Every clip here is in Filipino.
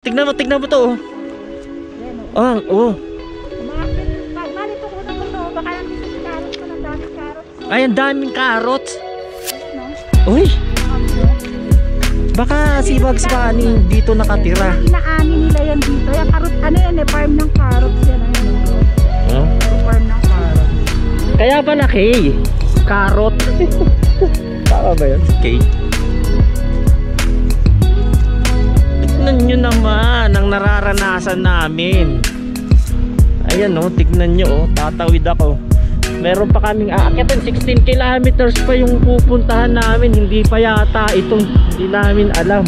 tignan mo to. Oh, oh. Malito ko na to. Baka nandito si carrots ko ng daming carrots. Ay, ang daming carrots. Uy. Baka si Bugs Bunny dito nakatira. Inaani nila yan dito. Yung carrot, ano yan eh, farm ng carrots yan. Huh? Farm ng carrots. Kaya ba na Kay? Carrot. Tama ba yun? Kay. Tignan nyo naman ang nararanasan namin. Ayan o, tignan nyo o. Tatawid ako. Meron pa kaming aakyatan. 16 kilometers pa yung pupuntahan namin. Hindi pa yata itong hindi namin alam.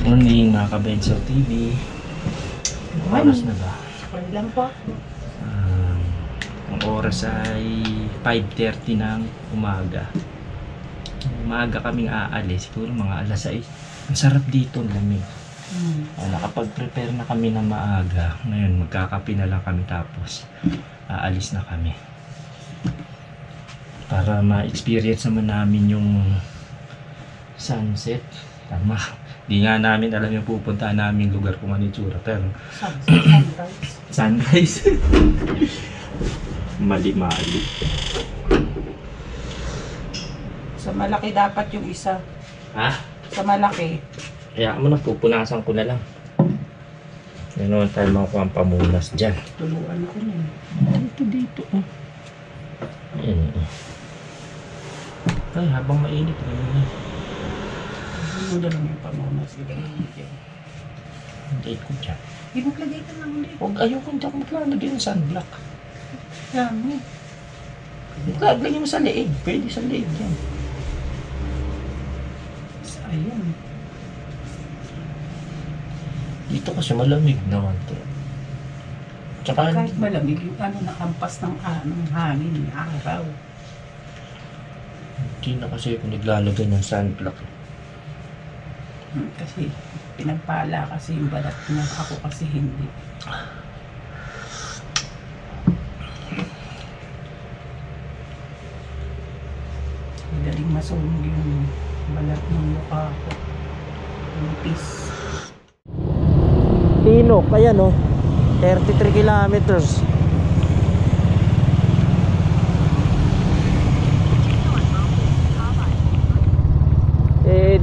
Muling mga Kabenso TV. Oras na ba? Lang po. Ang oras ay 5:30 ng umaga. Umaga kaming aalis. Siguro mga alas 6. Ang sarap dito, lamig. Nakapag-prepare na kami na maaga. Ngayon magkakape na lang kami tapos aalis na kami. Para ma-experience naman namin yung sunset. Tama. Di nga namin alam yung pupuntahan namin lugar kung ano yung tsura. Pero sunrise. Mali-mali. Sa malaki dapat yung isa. Ha? Sa malaki. Kaya mo na, pupunasan ko na lang. Yan naman tayo makuha ang pamunas dyan. Tuluan ko na. Dito. Ayan. Ay, habang mainit. Ano na lang yung pamunas. Hindi ko dyan. Ibuklagay ka lang ulit. Huwag ayoko hindi ako maglalagay ng sunblock. Yan mo. Maglagay mo sa leeg. Pwede sa leeg yan. Ayan. Dito kasi malamig naman to. Tsaka Kahit malamig yung ano nakampas ng hangin, ng araw. hindi na kasi ako naglalagay ng sunblock. Kasi pinagpala kasi yung balat niya. Ako kasi hindi. Madaling masunog yung balat ng mukha ko. Nipis. Tinok, ayan o. 33 kilometers.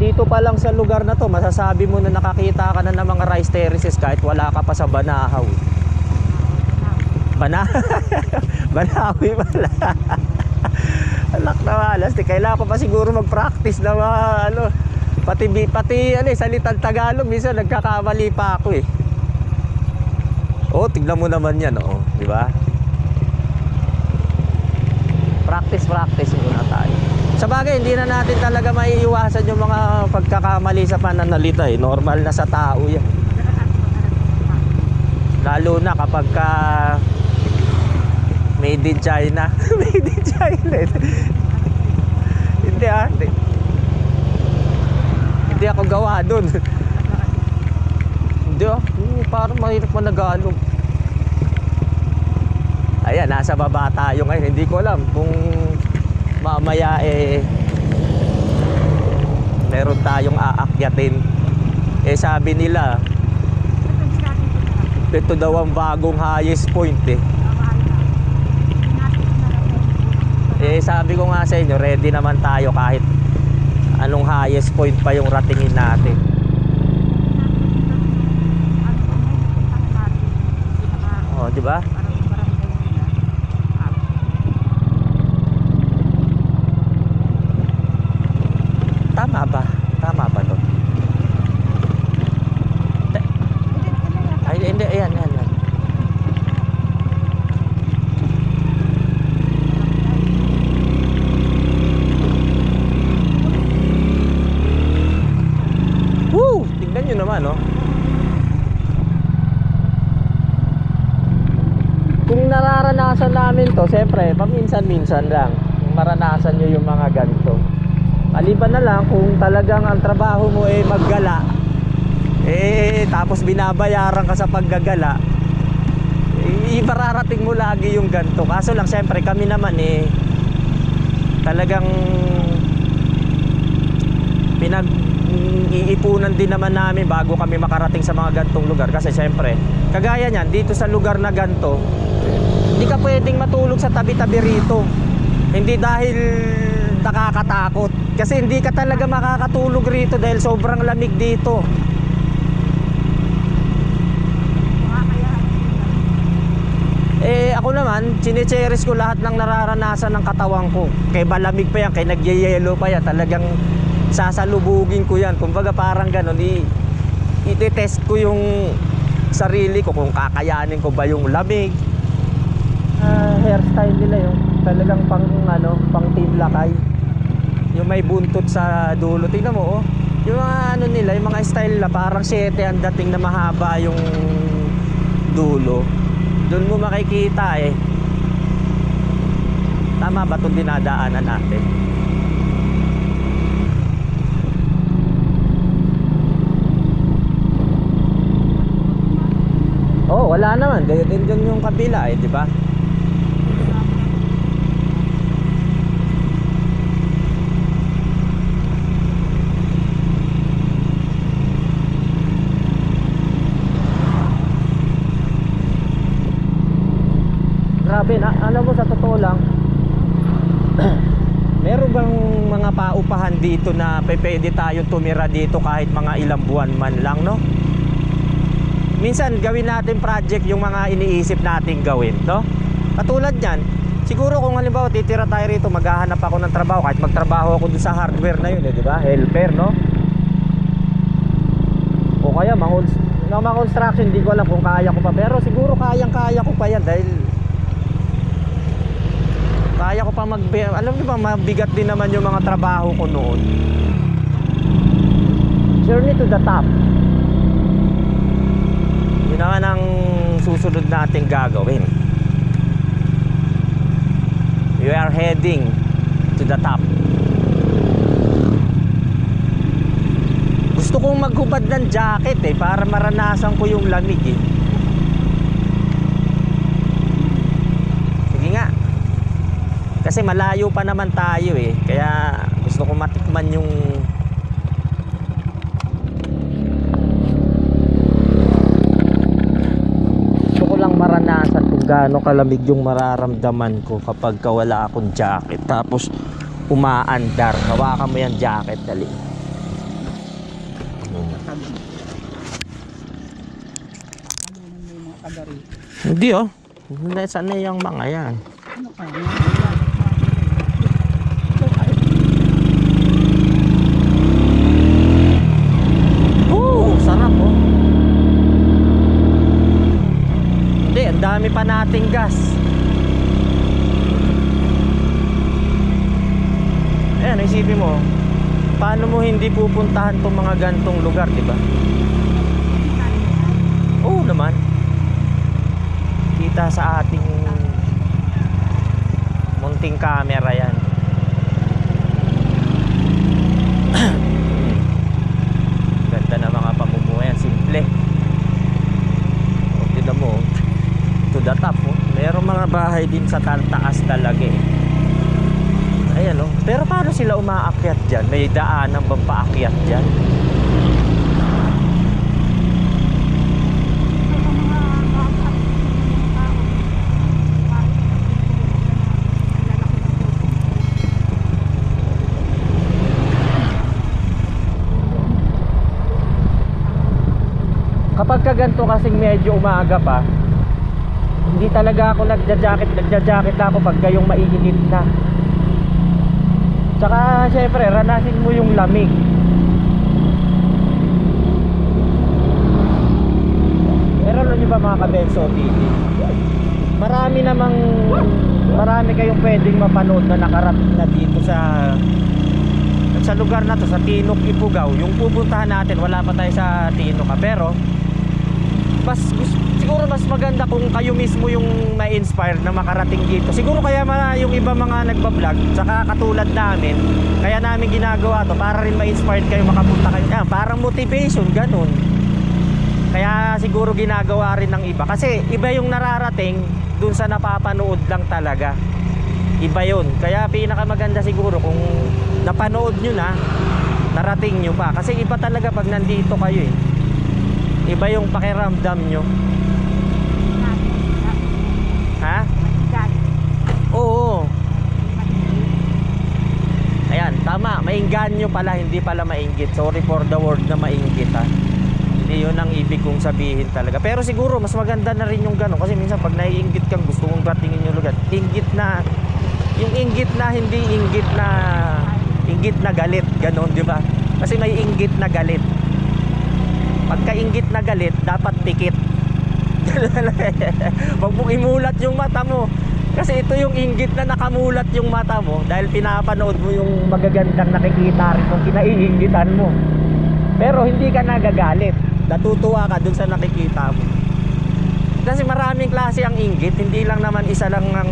Dito pa lang sa lugar na to, masasabi mo na nakakita ka na ng mga rice terraces kahit wala ka pa sa Banahaw. Banahaw pala. Alak na malas, kailangan ko pa siguro mag-practice na ano, pati salitang Tagalog minsan nagkakamali pa ako eh. Oh, tignan mo naman 'yan, oh, di ba? Practice muna tayo. Sa bagay, hindi na natin talaga maiiwasan yung mga pagkakamali sa pananalita eh. Normal na sa tao yan. Lalo na kapag made in China. Made in China. Hindi ako gawa dun. Hindi parang mahirap managalog. Ayan, nasa baba tayo ngayon. Hindi ko alam kung mamaya meron tayong aakyatin. Sabi nila ito daw ang bagong highest point sabi ko nga sa inyo, ready naman tayo kahit anong highest point pa yung ratingin natin. Oh, di ba? Tama ba to? Ay, hindi, ayan. Woo! Tignan nyo naman, no? Kung nararanasan namin to, siyempre, paminsan-minsan lang. Kung maranasan nyo yung mga ganito. Maliban na lang kung talagang ang trabaho mo maggala, tapos binabayaran ka sa paggagala, ibararating mo lagi yung ganito. Kaso lang syempre kami naman talagang iipunan din naman namin bago kami makarating sa mga gantong lugar. Kasi syempre kagaya niyan, dito sa lugar na ganto, hindi ka pwedeng matulog sa tabi-tabi rito. Hindi dahil nakakatakot, kasi hindi ka talaga makakatulog rito dahil sobrang lamig dito. Ako naman, chine-cherish ko lahat ng nararanasan ng katawan ko. Kaya malamig pa yan, kaya nagyayelo pa yan, talagang sasalubugin ko yan. Kumbaga parang ganun, i-test ko yung sarili ko kung kakayanin ko ba yung lamig. Hairstyle nila yung talagang pang team lakay. Yung may buntot sa dulo, tingnan mo yung mga nila, yung mga style na parang 7 ang dating na mahaba yung dulo. Doon mo makikita tama ba itong dinadaanan natin? Wala naman, gaya din yung kabila di ba? Grabe na, alam mo sa totoo lang meron bang mga paupahan dito na pwede tayo tumira dito kahit mga ilang buwan man lang, no? Minsan gawin natin project yung mga iniisip nating gawin, no? Katulad yan, siguro kung halimbawa titira tayo rito, maghahanap ako ng trabaho, kahit magtrabaho ako dun sa hardware na yun, di ba? Helper, no? O kaya mga construction, hindi ko alam kung kaya ko pa, pero siguro kaya ko pa yan dahil kaya ko pa alam niyo ba, mabigat din naman yung mga trabaho ko noon. Journey to the top. Yun naman ang susunod nating gagawin. We are heading to the top. Gusto kong maghubad ng jacket para maranasan ko yung lamig Sige nga. Kasi malayo pa naman tayo kaya gusto ko matikman yung gusto ko lang maranasan kung gaano kalamig yung mararamdaman ko kapag wala akong jacket tapos umaandar. Hawakan mo yung jacket, dali. Hindi hindi sanay yung mga yan. Sarap Hindi, ang dami pa nating gas. Ayan, isipin mo, paano mo hindi pupuntahan tong mga gantong lugar, di ba? Oo naman. Kita sa ating munting camera yan. Ganda na mga pamumuhay, simple. O, tignan mo, to the top Merong mga bahay din sa taas talaga Ayan pero paano sila umaakyat dyan? May daanan bang paakyat dyan? Kapag kaganto kasing medyo umaga pa, hindi talaga ako nagja-jacket na ako pag gayong maiinit na. Tsaka syempre ranasin mo yung lamig. Pero alam nyo ba mga Kabenso TV, marami kayong pwedeng mapanood na nakarating na dito sa lugar na to, sa Tinok, Ifugao. Yung pupuntahan natin, wala pa tayo sa Tinok pero siguro mas maganda kung kayo mismo yung ma-inspire na makarating dito. Siguro kaya yung iba mga nagbablog, saka katulad namin, kaya namin ginagawa to para rin ma-inspire kayo, makapunta kayo. Parang motivation, ganun. Kaya siguro ginagawa rin ng iba. Kasi iba yung nararating dun sa napapanood lang talaga. Iba yun. Kaya pinakamaganda siguro kung napanood nyo na, narating nyo pa. Kasi iba talaga pag nandito kayo eh. Iba yung pakiramdam nyo. Ha? Oo. Ayan, tama. Maingganyo pala, hindi pala mainggit. Sorry for the word na mainggit ha. Hindi yun ang ibig kong sabihin talaga. Pero siguro mas maganda na rin yung gano'n. Kasi minsan pag naiinggit kang gusto mong ratingin yung lugar, inggit na, yung inggit na hindi inggit na galit. Gano'n, di ba? Kasi may inggit na galit. Pagka inggit na galit, dapat pikit. Wag mong imulat yung mata mo. Kasi ito yung inggit na nakamulat yung mata mo dahil pinapanood mo yung magagandang nakikita rin kung kinaiinggitan mo. Pero hindi ka nagagalit. Natutuwa ka dun sa nakikita mo. Kasi maraming klase ang inggit. Hindi lang naman isa lang ang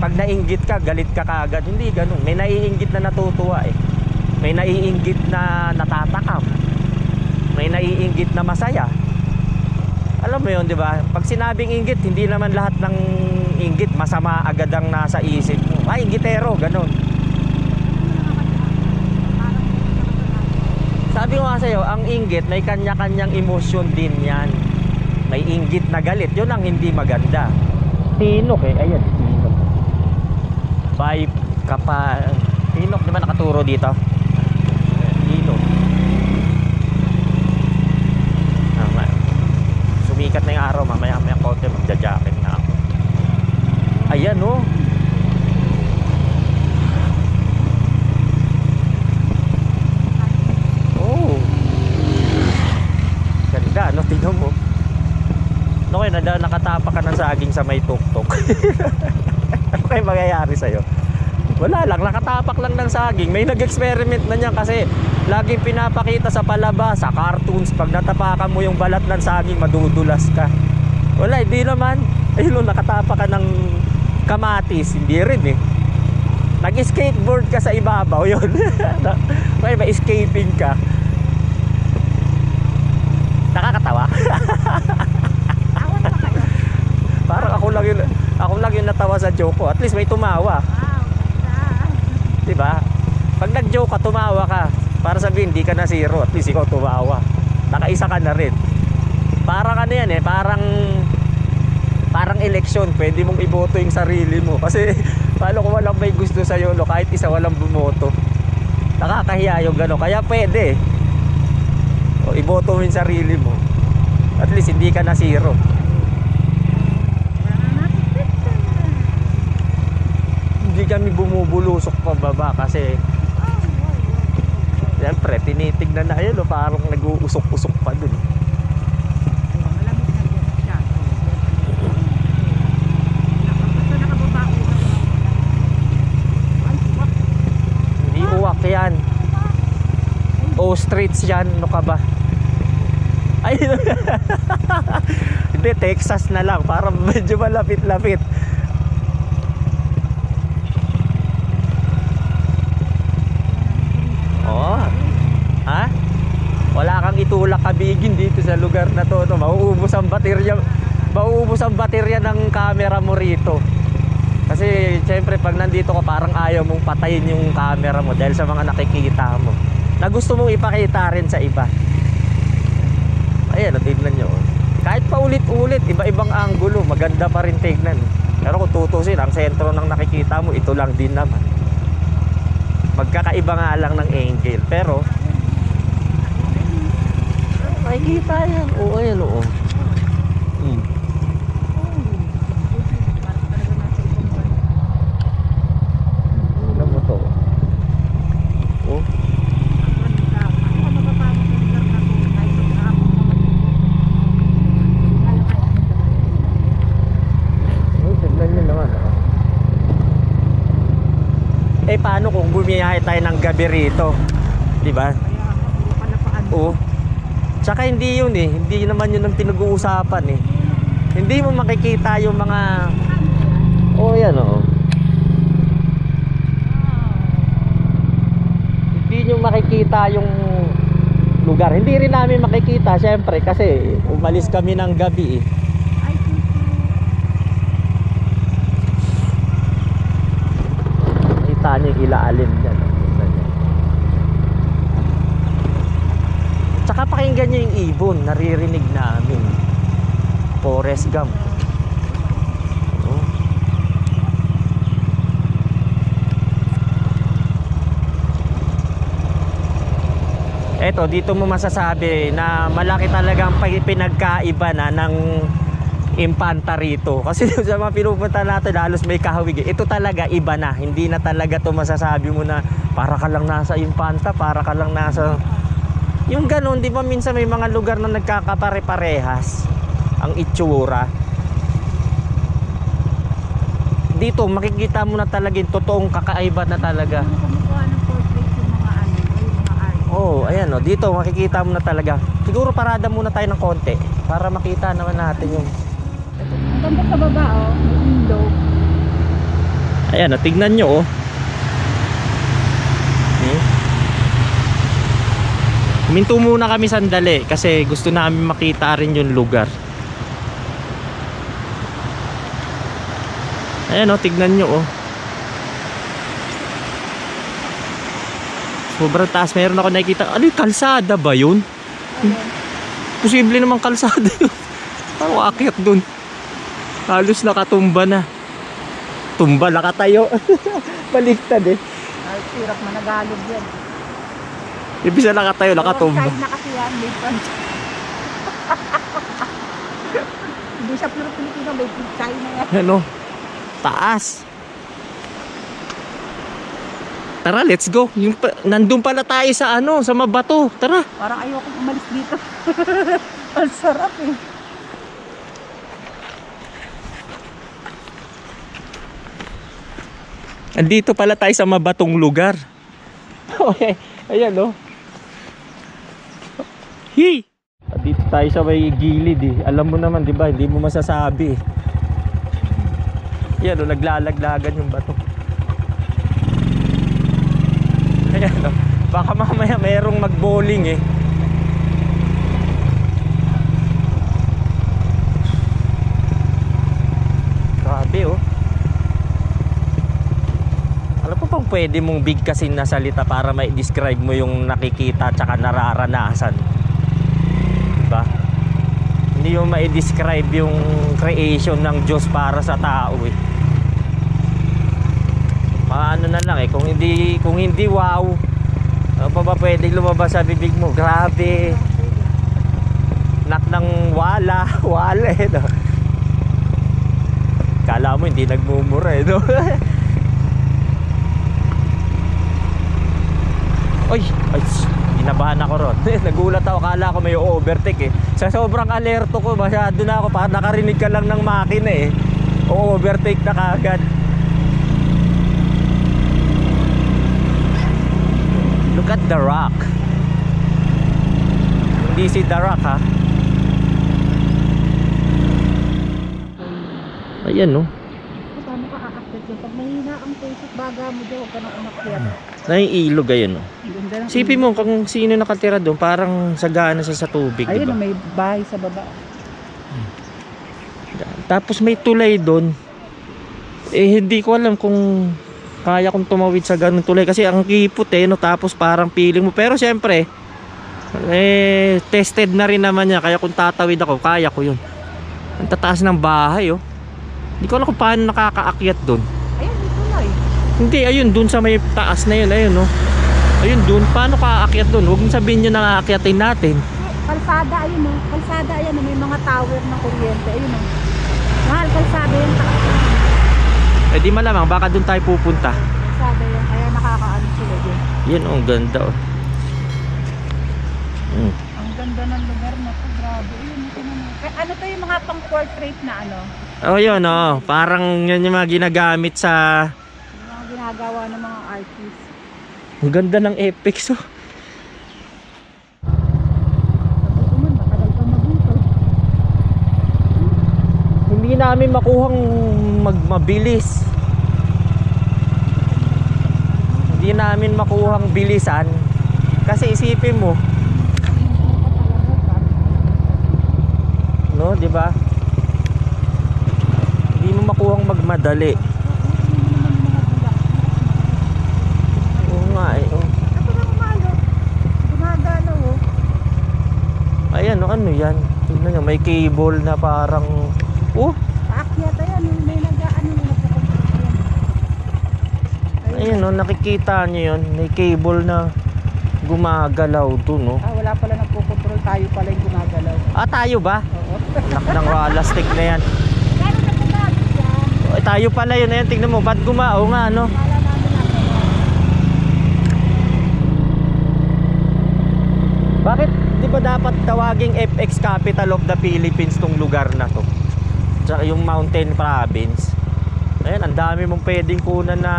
pag nainggit ka, galit ka kaagad. Hindi ganun. May naiinggit na natutuwa eh. May naiinggit na natatakam. May naiinggit na masaya. Alam mo yun, di ba? Pag sinabing inggit, hindi naman lahat ng inggit masama agad ang nasa isip mo. Ay, inggitero, ganun. Sabi ko nga sa'yo, ang inggit may kanya-kanyang emosyon din yan. May inggit na galit, yun ang hindi maganda. Tinok eh, ayan, tinok. Bye kapal. Tinok, di ba nakaturo dito? Tinok. Sumikat na yung araw, mamaya konti magja-jacket na ako. Ayan oh. Oh. Ganda, no? Tingnan mo. Okay, nakatapak ka ng saging sa may tuktok. Ano kayo mangyayari sa'yo? Wala lang, nakatapak lang ng saging. May nag-experiment na niyan kasi laging pinapakita sa palabas, sa cartoons, pag natapakan mo yung balat ng saging, madudulas ka. Wala, hindi naman. Ayun, nakatapak ka ng kamatis, hindi rin eh. Nag-skateboard ka sa ibabaw, yun. Kaya ba escaping ka? Nakakatawa. Parang ako lang yung natawa sa joke ko. At least may tumawa. Diba? Pag nag-joke ka, tumawa ka. Para sabihin, hindi ka na zero. At least ikaw tumawa. Nakaisa ka na rin. Parang ano yan eh, parang eleksyon. Pwede mong iboto yung sarili mo. Kasi paano kung walang may gusto sa'yo, no? Kahit isa walang bumoto. Nakakahiya yung gano'n. Kaya pwede. O, iboto mo yung sarili mo. At least hindi ka na zero. Hindi kami bumubulusok pababa kasi siyempre tinitignan na yun, no? Parang nag-uusok-usok pa dun. Hindi uwak yan. Ostrich yan, ano ka ba? Ay, hindi, Texas na lang. Parang medyo malapit-lapit. Oh. Ha? Wala kang itulak kabigin dito sa lugar na to, no? Mauubos ang baterya ng camera mo rito. Kasi syempre pag nandito ka parang ayaw mong patayin yung camera mo dahil sa mga nakikita mo na gusto mong ipakita rin sa iba. Ayan, tignan nyo. Kahit pa ulit-ulit, iba-ibang anggulo, maganda pa rin tignan. Pero kung tutusin, ang sentro ng nakikita mo, ito lang din naman. Magkakaiba nga lang ng angle. Pero makikita yan. Oo, ayan, oo. Alam mo to. Oh. Tignan nyo naman. Eh paano kung bumiyahe tayo ng gabi rito? Diba? Oo. Tsaka hindi yun eh. Hindi naman yun ang pinag-uusapan eh. Hindi mo makikita yung mga... Oh yan oo. Hindi nyo makikita yung lugar. Hindi rin namin makikita syempre kasi umalis kami ng gabi eh. Ay, Kita niyo yung ilaalim dyan. Tsaka pakinggan niyo yung ibon, naririnig namin. Forest gum. Oh. Eto, dito mo masasabi na malaki talagang pinagkaiba na ng Impanta rito. Kasi sa mga pinupunta natin halos may kahawig. Ito talaga iba na. Hindi na talaga to masasabi mo na para ka lang nasa Impanta, para ka lang nasa... Yung ganun, di ba minsan may mga lugar na nagkakapare-parehas ang itsura. Dito makikita mo na talaga yung totoong kakaiba na talaga. kumukuha ng portrait yung mga ano, yung mga art. Oh, ayan oh, dito makikita mo na talaga. Siguro parada muna tayo ng konti para makita naman natin yung... Ang ganda sa baba, oh. May window. Ayan oh, tignan nyo oh. Huminto muna kami sandali kasi gusto namin makita rin yung lugar. Ayan oh, tignan nyo oh. Sobrang taas. Meron ako nakikita. Ano yung kalsada ba yun? Posible naman kalsada yun. Parang akyat dun. Halos nakatumba na. Tumba, nakatayo. Baliktad eh. Ay, sirap managalog yan. Ibig na nakatayo, nakatumba. Roadside na kasi yan, may front. Hindi siya puro Pilipino, may China na yan. Ano? Taas. Tara, let's go. Nandun pala tayo sa ano, sa Mabato. Tara. Parang ayokong umalis dito. Ang sarap eh. Andito pala tayo sa mabatong lugar. Okay, ayan oh. Hi! Dito tayo sa may gilid eh. Alam mo naman 'di ba, hindi mo masasabi. Ayan oh, naglalaglagan yung bato. Ayan oh. Baka mamaya merong mag-bowling eh. Grabe oh. Pang pwede mong bigkasin na salita para ma-describe mo yung nakikita at saka nararanasan, diba? Hindi mo ma-describe yung creation ng Diyos para sa tao eh. Paano na lang eh, kung hindi wow, ano pa ba pwede lumabas sa bibig mo? Grabe, nak ng wala eh no? Kala mo hindi nagmumura eh no? Ay, ginabahan ako ron. Nagulat ako, kala ko may overtake eh. Sa sobrang alerto ko, masyado na ako. Parang nakarinig ka lang ng makina eh. Overtake na kagad. Look at the rock. Hindi si The Rock ha. Ayan no. Paano ka aakyat yun? Pag mahina ang pusot baga mo dyan, huwag ka nang umakyat. Na yung ilog ayun no. Ganda ng Sipin mo kung sino nakatira doon, parang sagana siya sa tubig, ayun, diba? may bahay sa baba. Tapos may tulay doon. Eh hindi ko alam kung kaya kong tumawid sa ganung tulay kasi ang kipot eh no, tapos parang feeling mo. Pero syempre eh tested na rin naman niya, kaya kung tatawid ako, kaya ko yun. Ang tataas ng bahay oh. Hindi ko alam kung paano nakakaakyat doon. Ayun, may tulay. Hindi, ayun doon sa may taas na yun, ayun no. Ayun doon, paano kaakyat doon? Huwag mong sabihin nyo na aakyatin natin. Kalsada, ayun o. Kalsada, ayun o. May mga tower ng kuryente. Ayun o. Mahal, kalsada yun. Eh di malamang, baka doon tayo pupunta. Kalsada yun. Kaya nakakaano sila yun. Yan oh, ang ganda oh. Ang ganda ng lugar na to. Grabe. Ayun, ito naman. Ano to yung mga pang portrait na ano? Oh yun oh, parang yan yung mga ginagamit sa... Yung mga ginagawa ng mga artists. Ang ganda ng Apex oh. Ito man, matagal ka mabuto. Hindi namin makuhang mabilis. Hindi namin makuhang bilisan. Kasi isipin mo, no, di ba? Hindi mo makuhang magmadali. Oo nga eh. Oh. Ito na kumalo. Gumagalaw oh. Ayan, no, ano yan? Tingnan nyo, may cable na parang... Oh, Paakyat ayan. May nag-ano na nagpupunta. ayun, no, nakikita nyo yun. May cable na gumagalaw dun, no? Ah, wala pala nagpukontrol. Tayo pala yung gumagalaw. Ah, tayo ba? Oo. Anak ng walastik na yan. Gano'n na gumagalaw yan? Ay, tayo pala yun. Ayan, tingnan mo. Ba't gumao nga, no? Kala namin na. Bakit di ba dapat tawaging FX Capital of the Philippines tong lugar na to? Tsaka yung Mountain Province. Ayan, ang dami mong pwedeng kunan na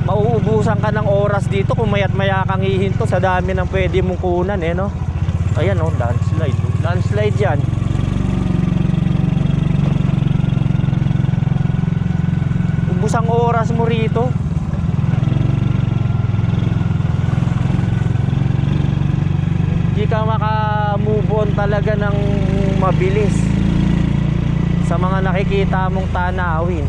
mauubusan ka ng oras dito kung mayat maya kang hihinto sa dami ng pwede mong kunan eh, no? Ayan, oh, landslide. Landslide yan. Ubus ang oras mo rito. Hindi ka maka-move on talaga ng mabilis sa mga nakikita mong tanawin.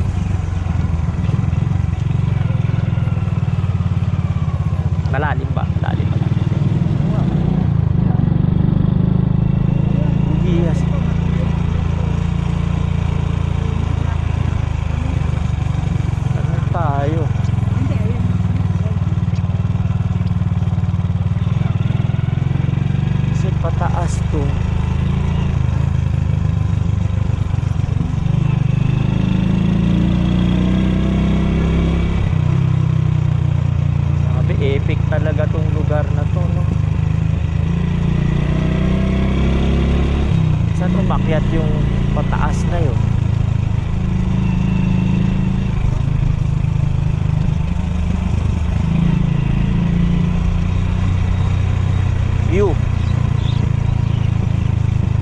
Malalim ba? Malalim ba? Yes. Ano tayo? Hindi, ayun. Kasi pataas to. Sabi, epic talaga tong lugar na to, no? Saan umakyat yung pataas na yun? View.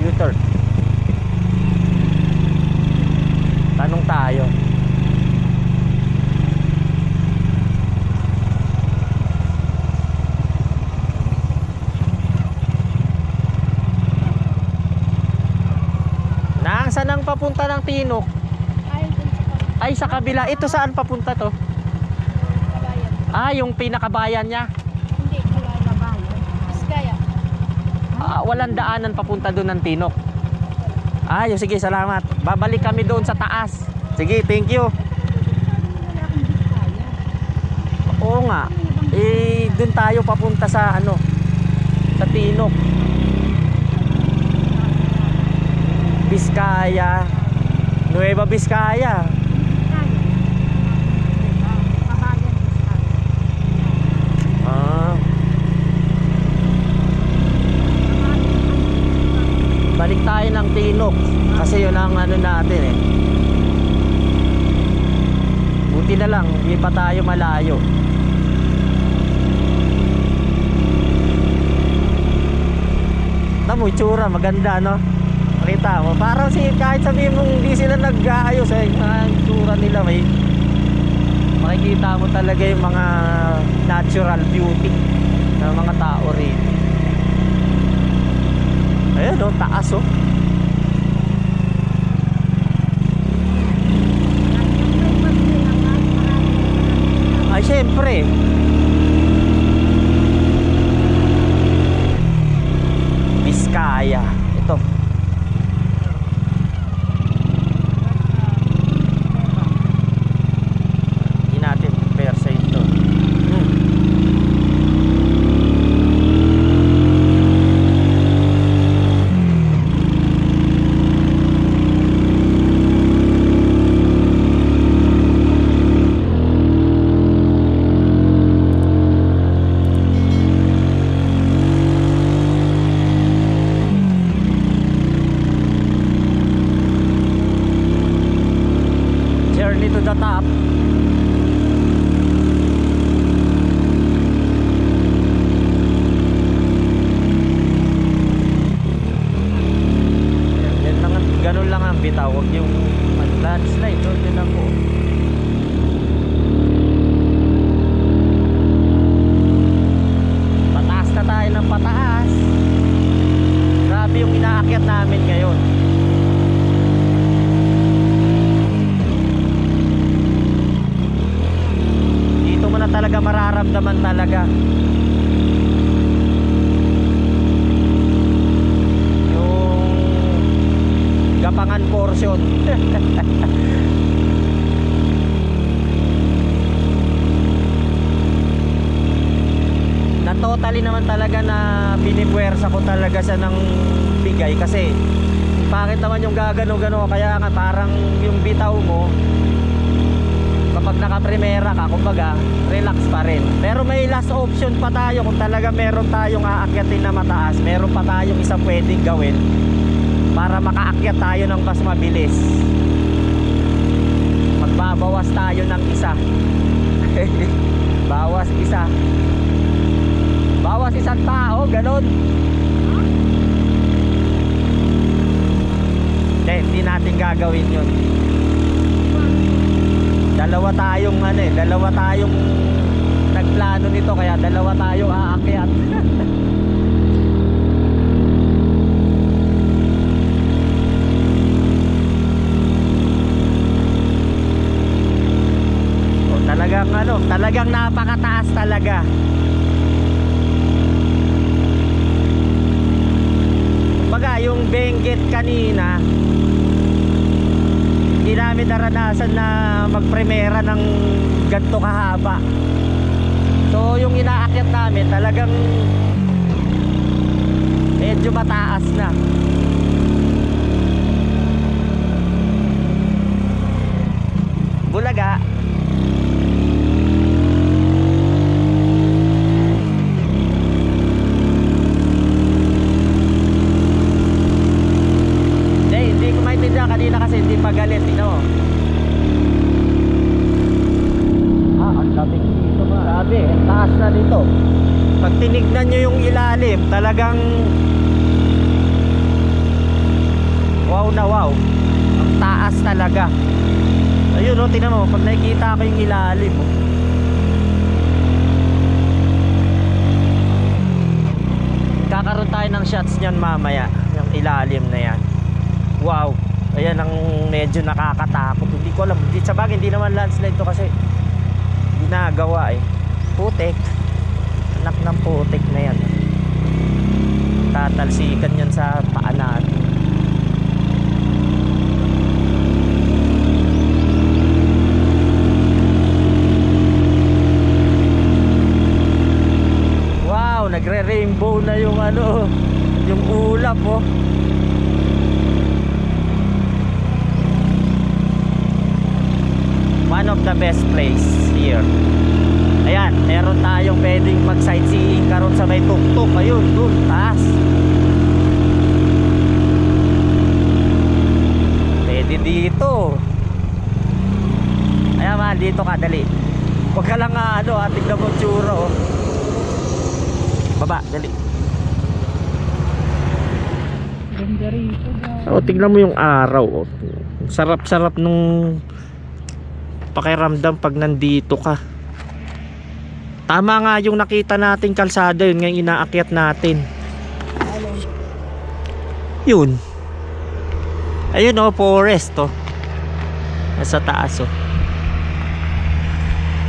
U-turn. Tanong tayo. Nang saan ang papunta ng Tinok? Ay, sa kabila. Ito saan papunta to? Ah, yung pinakabayan niya. Hindi, wala ba yun? Biskaya. Ah, walang daanan papunta doon ng Tinok. Ay, sige, salamat. Babalik kami doon sa taas. Sige, thank you. Wala kang Biskaya. Oo nga. Eh, doon tayo papunta sa ano? Sa Tinok. Biskaya. Nueva Biskaya. Ah. Balik tayo ng Tinok kasi yun ang ano natin eh. Buti na lang, hindi pa tayo malayo. Tamo, itsura, maganda, no? Makita mo, parang kahit sabihin mong hindi sila nag-aayos eh, ang itsura nila may makikita mo talaga yung mga natural beauty ng mga tao rin. Ayan, oh, taas, oh. Ay, syempre. Biskaya. Ito. Hindi natin fair side to. Journey to the top. Yan lang, ganun lang ang bitaw. Huwag yung landslide. Doon lang po. Pataas na tayo ng pataas. talaga mararamdaman talaga. Yung Gapangan portion. Na totally naman talaga na binipuwersa ko talaga siya ng bigay kasi pangit naman yung gagano-gano, kaya nga parang yung bitaw mo kapag naka-primera ka, kumbaga relax pa rin. Pero may last option pa tayo kung talaga meron tayong aakyatin na mataas, meron pa tayong isang pwedeng gawin para makaakyat tayo ng mas mabilis. Magbabawas tayo ng isa. Bawas isa. Bawas isang tao, ganun. Hindi natin gagawin yun. Dalawa tayong nagplano nito, kaya dalawa tayong aakyat. Talagang napakataas talaga. Kumbaga yung Benguet kanina, hindi namin naranasan na magpremera ng ganito kahaba. So yung inaakyat namin talagang medyo mataas na. Bulaga. Hindi ko maintindihan kanina kasi hindi pagalit, tingnan mo. Ang lamig dito ba? Grabe, ang taas na dito. Pag tinignan nyo yung ilalim, talagang wow na wow. Ang taas talaga. Ayun o, tingnan mo, pag nakikita ko yung ilalim oh. Kakaroon tayo ng shots nyan mamaya, yung ilalim na yan. Wow, ayan ang medyo nakakatakot. Hindi ko alam, sabagay hindi naman landslide to kasi ginagawa eh. Putik, anak ng putik na yan. Tatalsikan yan sa paa natin. Wow, nagre-rainbow na yung ano, yung ulap oh. One of the best place here. Ayan, meron tayong pwedeng mag-sightseeing karon sa may tuktok. Ayun, dun, taas. Pwede dito. Ayan man, dito ka, dali. Huwag ka lang tignan mo tsura oh. Baba, dali. Ganda rito guys. Oh, tignan mo yung araw oh. Sarap-sarap nung pakiramdam pag nandito ka. Tama nga yung nakita natin kalsada, yun nga yung inaakyat natin. Yun. Ayun oh, forest oh. Nasa taas oh.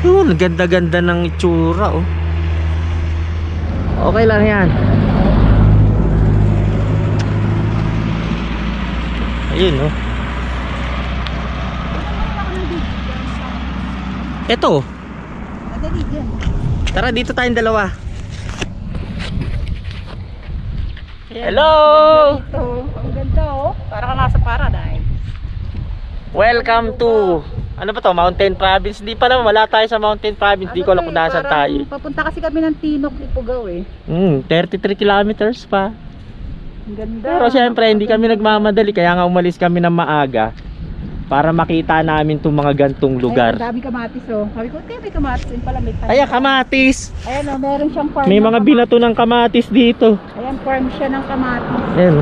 Yun, ganda-ganda ng itsura oh. Okay lang yan. Ayun oh. Eto. Madali dyan. Tara, dito tayong dalawa. Hello! Ito, ang ganda oh. Para ka nasa paradise. Welcome to ano ba to? Mountain Province. Di pa naman, wala tayo sa Mountain Province. Di ko alam kung nasaan tayo. Papunta kasi kami ng Tinok, Ifugao eh. 33 kilometers pa. Ang ganda. Pero syempre, hindi kami nagmamadali. Kaya nga umalis kami ng maaga para makita namin itong mga gantong lugar. Ay, ang dami kamatis oh. Sabi ko, may kamatis din pala. May Ayan, kamatis. Ayan oh, meron siyang farm. May ng mga kamatis. binato ng kamatis dito. Ayan, farm siya ng kamatis. Ayan.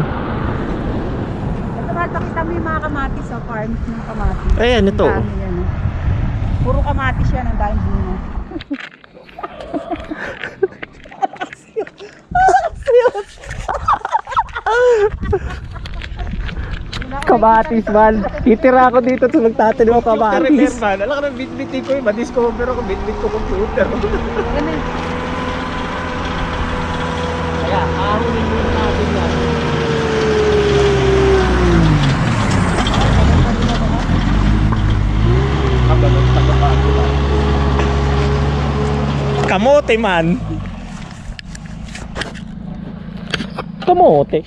Ito ba, pakita mo yung mga kamatis oh, farm ng kamatis. Ayan, ito. Ang dami yan, oh. Puro kamatis yan, ang daming bunga. Kamatis man. Titira ako dito sa nagtatanim ng kamatis. Alam ka na, bitbitin ko yun. Ma-discover ako, bitbit ko computer. Kaya, ahunin muna natin yan. Kamote man. Kamote.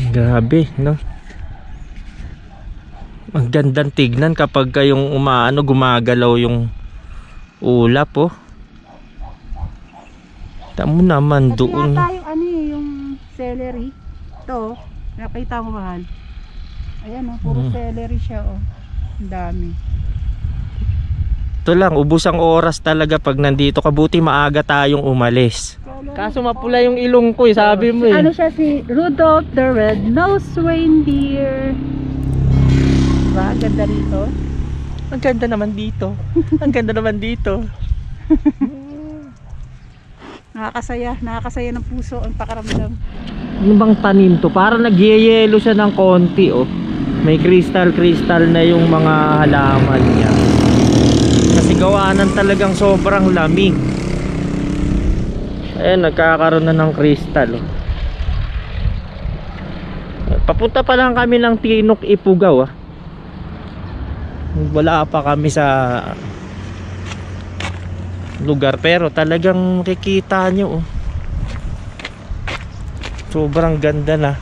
Grabe, no? Ang gandang tignan kapag kayong gumagalaw yung ulap, oh. Tamo naman Kasi doon. yata yung celery. Ito, nakita mo mahal. Ayan, puro celery siya, Ang dami. Ito lang, ubos ang oras talaga pag nandito. Kabuti maaga tayong umalis. Kaso mapula yung ilong ko, sabi mo Ano siya, si Rudolph the Red-Nosed Reindeer. Diba? Ganda rito. Ang ganda naman dito. Ang ganda naman dito. Nakakasaya ng puso ang pakaramdam. Ano bang tanim to? Parang nagyeyelo siya ng konti, oh. May crystal na yung mga halaman niya. Kasi gawanan talagang sobrang lamig. Ayan, nagkakaroon na ng crystal, oh. Papunta pa lang kami ng Tinok, Ifugao, ah. Wala pa kami sa lugar, pero talagang makikita nyo, oh. Sobrang ganda na.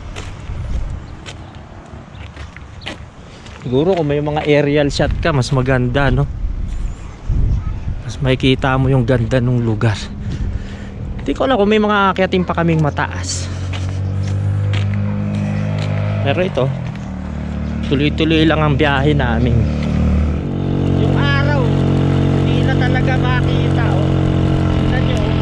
Siguro kung may mga aerial shot ka, mas maganda, no? Mas makikita mo yung ganda ng lugar. Hindi ko alam kung may mga aakyatin pa kaming mataas. Pero ito, tuloy-tuloy lang ang biyahe namin. Yung araw, hindi na talaga makita, oh. Tignan nyo, oh.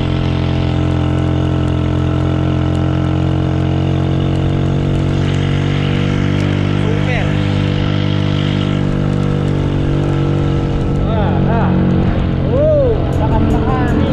Super. Oh, sakam na kami.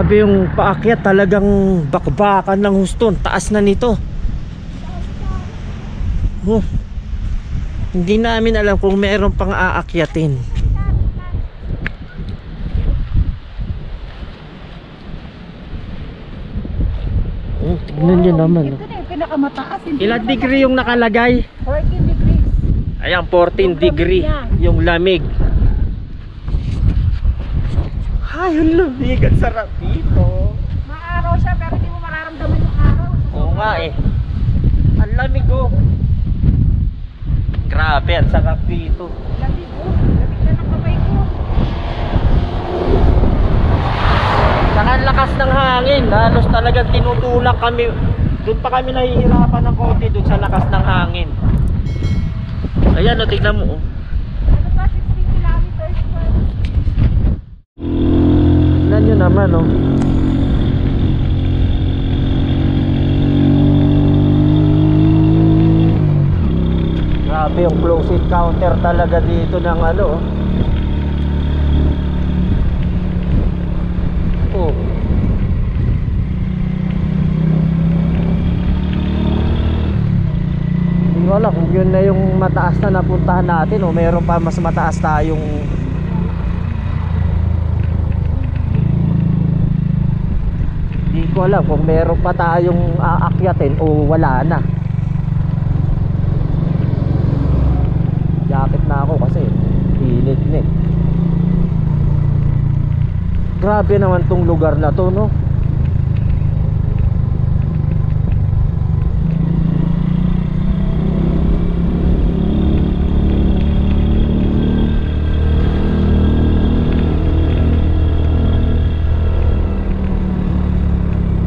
Grabe yung paakyat, talagang bakbakan ng husto. Taas na nito. Oh. Hindi namin alam kung meron pang aakyatin. Oh, tignan nyo naman. Ito na yung pinakamataas. Ilang degree yung nakalagay? 14 degrees. Ayan, 14 degree yung lamig. Ay, yung lamig. Ang sarap dito. Maaraw siya pero hindi mo mararamdaman yung araw. Oo nga eh. Ang lamig oh. Grabe, ang sarap dito. Lamig oh. Lamig na ng kamay ko. Saka ang lakas ng hangin. Halos talagang tinutulak kami. Doon pa kami nahihirapan ng konti doon sa lakas ng hangin. Ayan o, tignan mo oh. Ano ba? 16 kilometers pa. Tignan nyo naman oh. Grabe yung close encounter talaga dito ng ano oh. Hindi ko alam kung yun na yung mataas na napuntahan natin o mayroon pa mas mataas tayong hindi ko alam kung meron pa tayong aakyatin o wala na. Jacket na ako kasi init na eh. Grabe naman tong lugar na to no.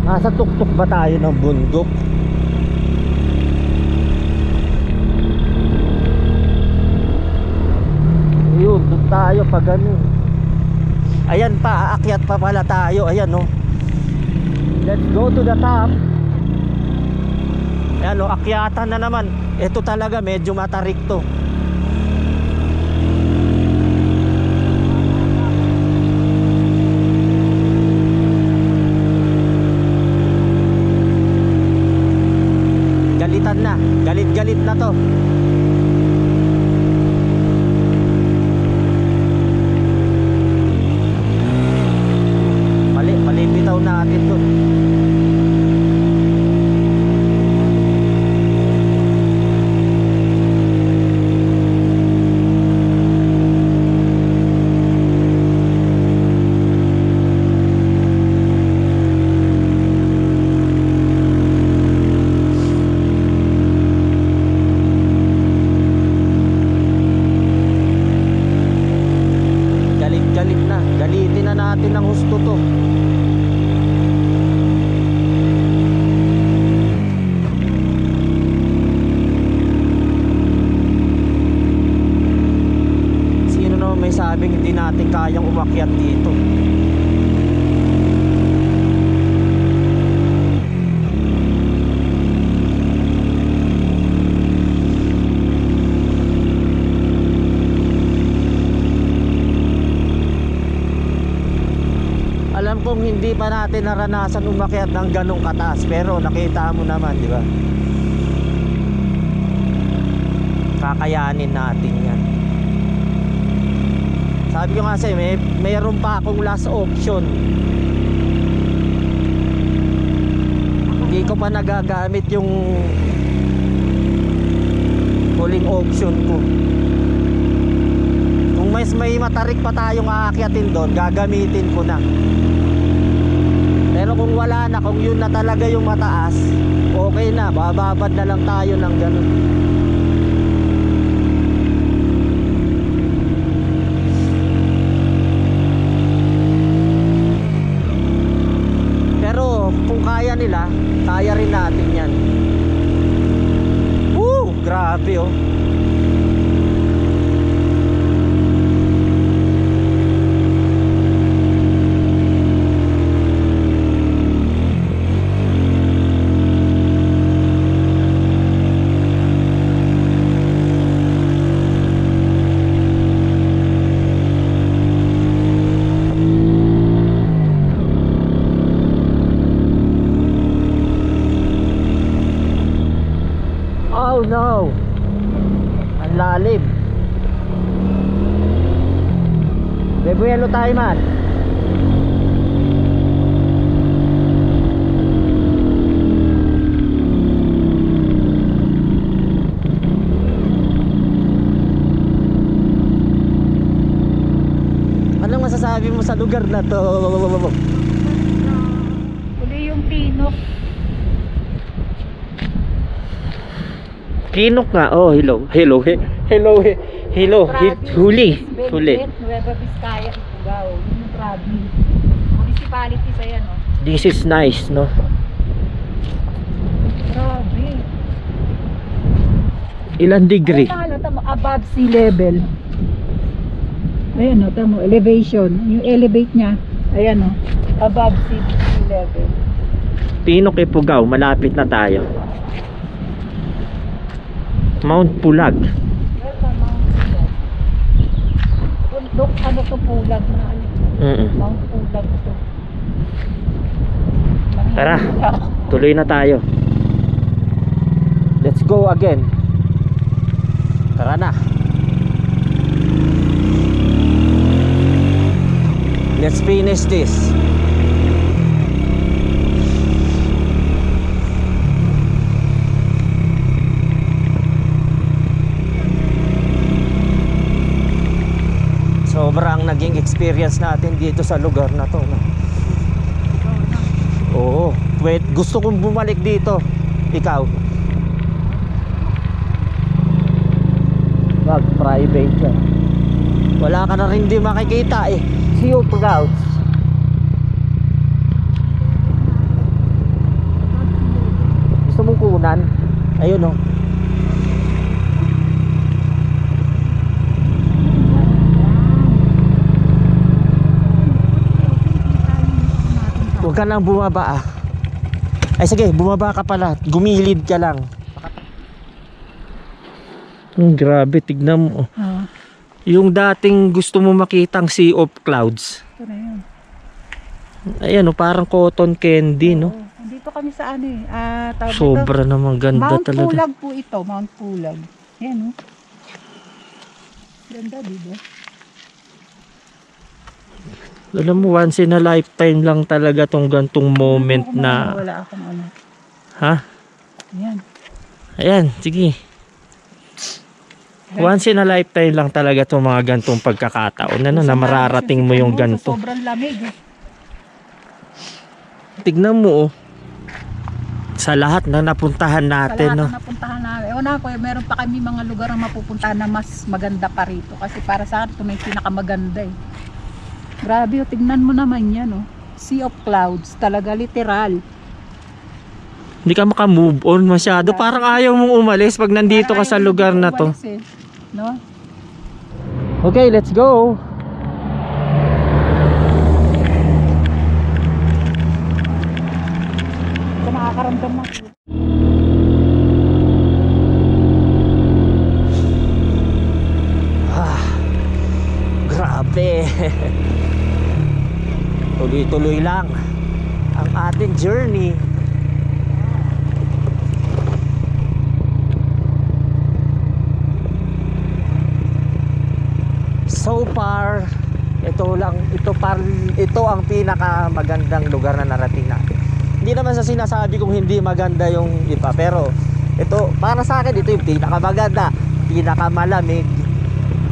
Nasa tuktok ba tayo ng bundok? Ayun, doon tayo pag ano. Ayan pa, aakyat pa pala tayo. Ayan no. Let's go to the top. Ayan no, akyatan na naman. Ito talaga medyo matarik to. Galitan na, galit-galit na to. Mali bitaw natin to. Galit na, galitin na natin ng husto to. Sino naman may sabing hindi natin kayang umakyat dito? Alam kong hindi pa natin naranasan umakyat ng ganong kataas, pero nakita mo naman, di ba? Kakayanin natin yan. Sabi ko nga sa'yo, mayroon pa akong last option. Hindi ko pa nagagamit yung huling option ko. Kung may matarik pa tayong aakyatin doon, gagamitin ko na. Pero kung wala na, kung yun na talaga yung mataas, okay na, bababad na lang tayo ng ganun. Pero kung kaya nila, kaya rin natin yan. Grabe oh. lalim. Bebuelo tayo man. Anong masasabi mo sa lugar na to? Uli yung pinok. Kinok nga. Oh, hello. Huli. Benguet, Nueva Vizcaya, Ifugao. Yun yung province. Municipality sa yan, oh. This is nice, no? Grabe. Ilan degree? Ano, tamo, above sea level. Ayan, oh, tamo, elevation. Yung elevate niya, ayan, oh, above sea level. Pinok Ifugao, malapit na tayo. Mount Pulag. Welcome, Mount Pulag. Bundok, ano to, Pulag na, Mount Pulag to. Tara, tuloy na tayo. Let's go again. Tara na. Let's finish this. Sobrang naging experience natin dito sa lugar na to, no? Oo, wait, gusto kong bumalik dito. Ikaw? Wag, private ka. Wala ka na rin di makikita eh. See you, Ifugao. Gusto mong kunan? Ayun, oh. Huwag ka nang bumaba ah. Ay sige, bumaba ka pala. Gumilid ka lang. Grabe, tignan mo. Oh, Yung dating gusto mo makitang sea of clouds. ito na yun. Ayan oh, parang cotton candy, no? Oo, dito kami sa ano eh. Tawag Sobra namang dito, ganda Mount talaga. Pulag po ito, Mount Pulag. Ayan, oh. Ganda, diba? Alam mo, once in a lifetime lang talaga tong gantong moment na... Wala akong ano. Ha? Ayan. Ayan, sige. Once in a lifetime lang talaga tong mga gantong pagkakataon na mararating mo yung ganto. Sobrang lamig eh. Tignan mo oh. Sa lahat na napuntahan natin, Sa lahat no? na napuntahan namin. Ewan ako, meron pa kami mga lugar na mapupuntahan na mas maganda pa rito. Kasi para sa akin, ito na yung pinakamaganda eh. Grabe, oh, tignan mo naman yan, oh. Sea of clouds, talaga literal. Hindi ka makamove on masyado. Parang ayaw mong umalis pag nandito ka sa lugar na to. Umalis, eh. No? Okay, let's go. Ito nakakaramdam na. Grabe. Tuloy-tuloy lang ang ating journey. So far, ito ang pinakamagandang lugar na narating natin. Hindi naman sa sinasabi kong hindi maganda yung iba, pero ito para sa akin ito yung pinakamaganda, pinakamalamig,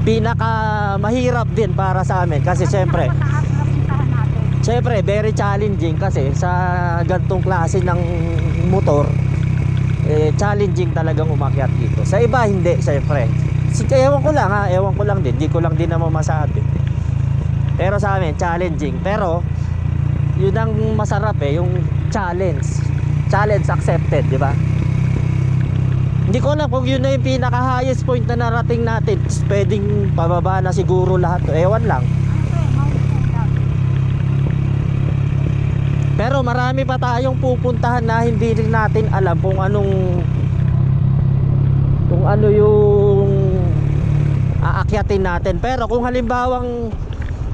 pinakamahirap din para sa amin kasi syempre very challenging kasi sa gantong klase ng motor challenging talagang umakyat dito. Sa iba hindi, syempre. Ewan ko lang din, di ko lang din naman masabi. Pero sa amin challenging, pero yun ang masarap yung challenge accepted, di ba? Hindi ko alam kung yun na yung pinaka highest point na narating natin. Pwedeng pababa na siguro lahat, ewan lang. Pero marami pa tayong pupuntahan na hindi rin natin alam kung ano yung aakyatin natin. Pero kung halimbawang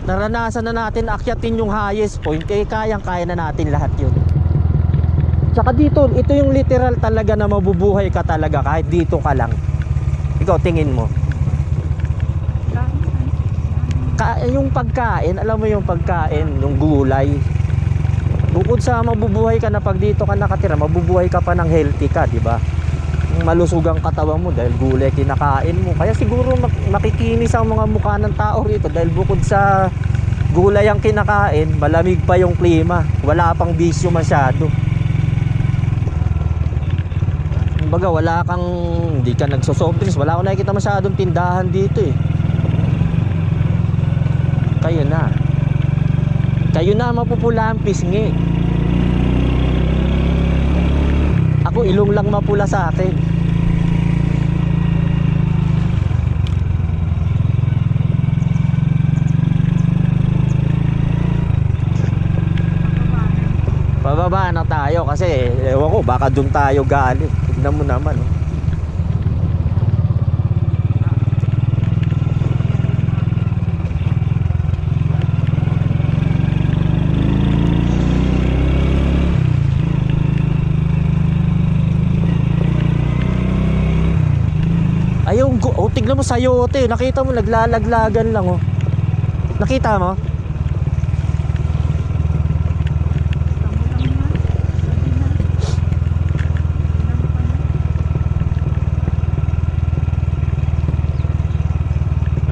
naranasan na natin akyatin yung highest point, kayang-kaya na natin lahat yun. Tsaka dito, ito yung literal talaga na mabubuhay ka talaga kahit dito ka lang. Ikaw, tingin mo. Yung pagkain, alam mo yung pagkain, yung gulay. Bukod sa mabubuhay ka na pag dito ka nakatira, mabubuhay ka pa ng healthy ka, di ba? Malusog ang katawan mo dahil gulay kinakain mo. Kaya siguro makikinis ang mga mukha ng tao rito dahil bukod sa gulay ang kinakain, malamig pa yung klima. Wala pang bisyo masyado. Kumbaga wala kang, hindi ka nagsosoft drinks, wala akong nakikita masyadong tindahan dito eh. Kayo na mapupula ang pisngi. Ako ilong lang mapula sa akin. Pababa na tayo kasi ewan ko baka doon tayo galing. Tignan mo naman oh. Ayun, oh, tignan mo sayote. Nakita mo naglalaglagan lang oh. Nakita mo?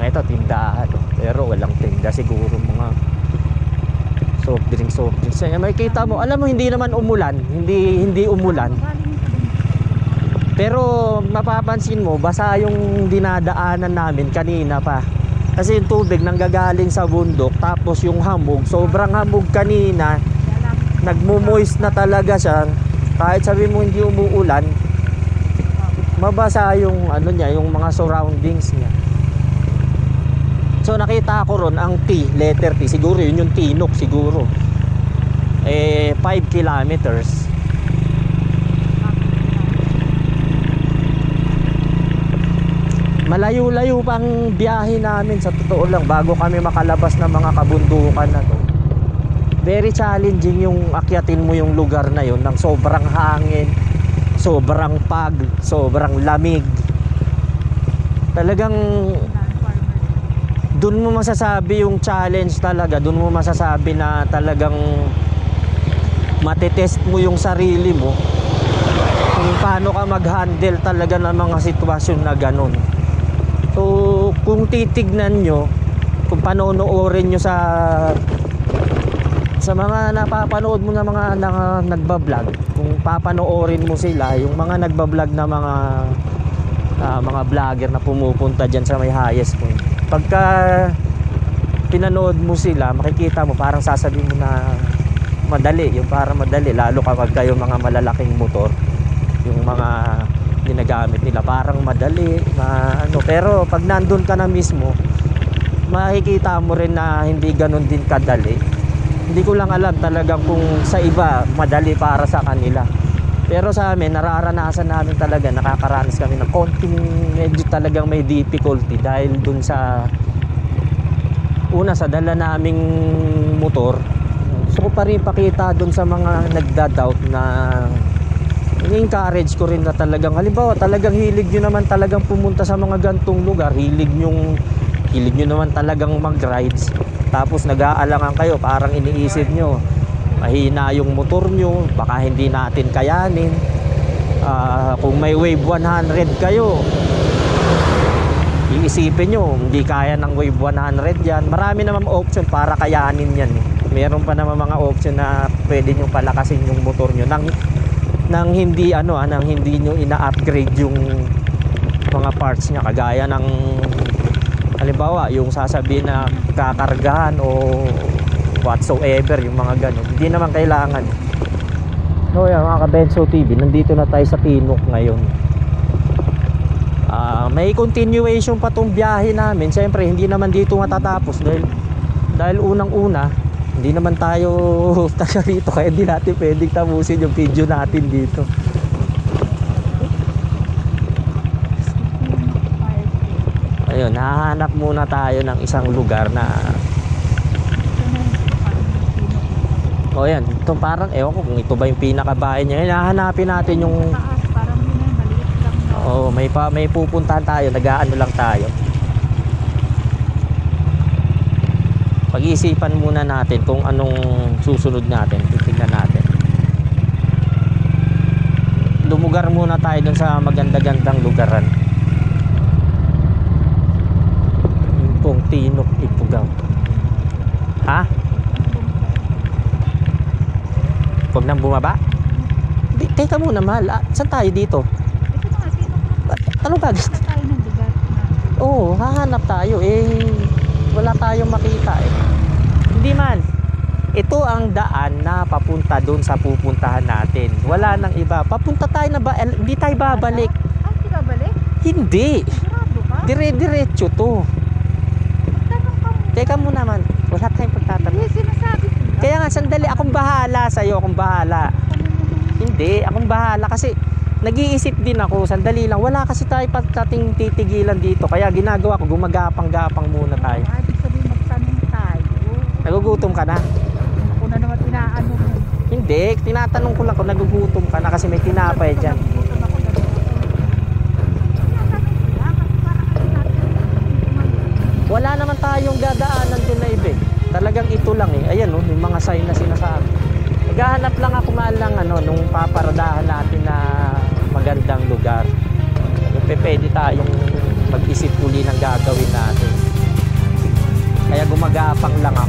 Ito tindahan oh. Pero walang tinda siguro mga soft drinks. Makikita mo, alam mo hindi naman umulan, hindi umulan. Pero mapapansin mo, basa yung dinadaanan namin kanina pa. Kasi yung tubig nanggagaling sa bundok, tapos yung hamog, sobrang hamog kanina. Nagmo-moist na talaga siya. Kahit sabi mo hindi umuulan, mabasa yung ano niya, yung mga surroundings niya. So nakita ko ron ang T, letter T, siguro yun yung Tinok siguro. 5 kilometers. Malayo-layo pang biyahe namin sa totoo lang bago kami makalabas ng mga kabundukan na to. Very challenging yung akyatin mo yung lugar na yun ng sobrang hangin, sobrang pag, sobrang lamig. Talagang dun mo masasabi yung challenge talaga, dun mo masasabi na talagang matetest mo yung sarili mo kung paano ka mag-handle talaga ng mga sitwasyon na ganun. So kung titignan nyo, kung panonoorin nyo sa mga napapanood mo na mga nagbablog, kung papanoorin mo sila, yung mga nagbablog na mga vlogger na pumupunta dyan sa may highest point, pagka pinanood mo sila, makikita mo parang sasabihin mo na madali, yung parang madali, lalo kapag kayo mga malalaking motor, yung mga ginagamit nila parang madali, pero pag nandun ka na mismo, makikita mo rin na hindi ganun din kadali. Hindi ko lang alam talagang kung sa iba madali para sa kanila, pero sa amin nararanasan namin talaga, nakakaranas kami ng konting medyo talagang may difficulty dahil dun sa una sa dala naming motor. So ko pa rin pakita dun sa mga nagda-doubt na i-encourage ko rin na talagang halimbawa talagang hilig nyo naman talagang pumunta sa mga gantong lugar, hilig nyo naman talagang mag-rides, tapos nag-aalangan kayo, parang iniisip nyo mahina yung motor nyo, baka hindi natin kayanin. Kung may wave 100 kayo, iisipin nyo hindi kaya ng wave 100 yan. Marami naman option para kayanin yan eh. Meron pa naman mga option na pwede nyo palakasin yung motor nyo nang hindi nyo ina-upgrade yung mga parts niya, kagaya ng halimbawa yung sasabihin na kakargahan o whatsoever, yung mga ganun, hindi naman kailangan. So yan mga ka-Benzo TV, nandito na tayo sa Tinok ngayon. May continuation pa tong biyahe namin. Siyempre hindi naman dito matatapos dahil unang-una hindi naman tayo taga rito, kaya hindi natin pwedeng tapusin yung video natin dito. Ayun, hahanap muna tayo ng isang lugar na yan, ito parang ewan ko kung ito ba yung pinakabahay niya. Hahanapin natin yung Oo, may pupuntahan tayo, nag-aano lang tayo. Pag-iisipan muna natin kung anong susunod natin, titignan natin. Lumugar muna tayo dun sa maganda-gandang lugaran. Yung Tinok, Ipugaw. Ha? Huwag nang bumaba? Di, teka muna, mahal. Saan tayo dito? Ito mga Tinok. Ano ba? Sa tayo ng lugar na. Oo, hahanap tayo. Wala tayong makita eh. Hindi man. Ito ang daan na papunta doon sa pupuntahan natin. Wala nang iba. Papunta tayo na ba? Hindi tayo babalik. Hindi ka balik? Hindi. Sigurado ka? Dire-diretso to. Tanong ka mo. Teka mo naman. Wala tayong pagtatanong. Hindi, sinasabi ko na. Kaya nga, sandali. Akong bahala sa'yo. Akong bahala. Hindi. Akong bahala. Kasi nag-iisip din ako. Sandali lang. Wala kasi tayo pagkating titigilan dito. Kaya ginagawa ko, gumagapang-gapang muna tayo. Ibig sabihin magtanong tayo. Nagugutom ka na? Ako na naman inaano mo. Hindi. Tinatanong ko lang kung nagugutom ka na kasi may tinapay dyan. Nagugutom ako, Wala naman tayong dadaanan doon na iba. Talagang ito lang eh. Ayan oh, yung mga sign na sinasabi. Naghahanap lang ako lang nung paparadahan natin na magandang lugar. Pwede tayong mag-isip uli ng gagawin natin. Kaya gumagapang lang ako.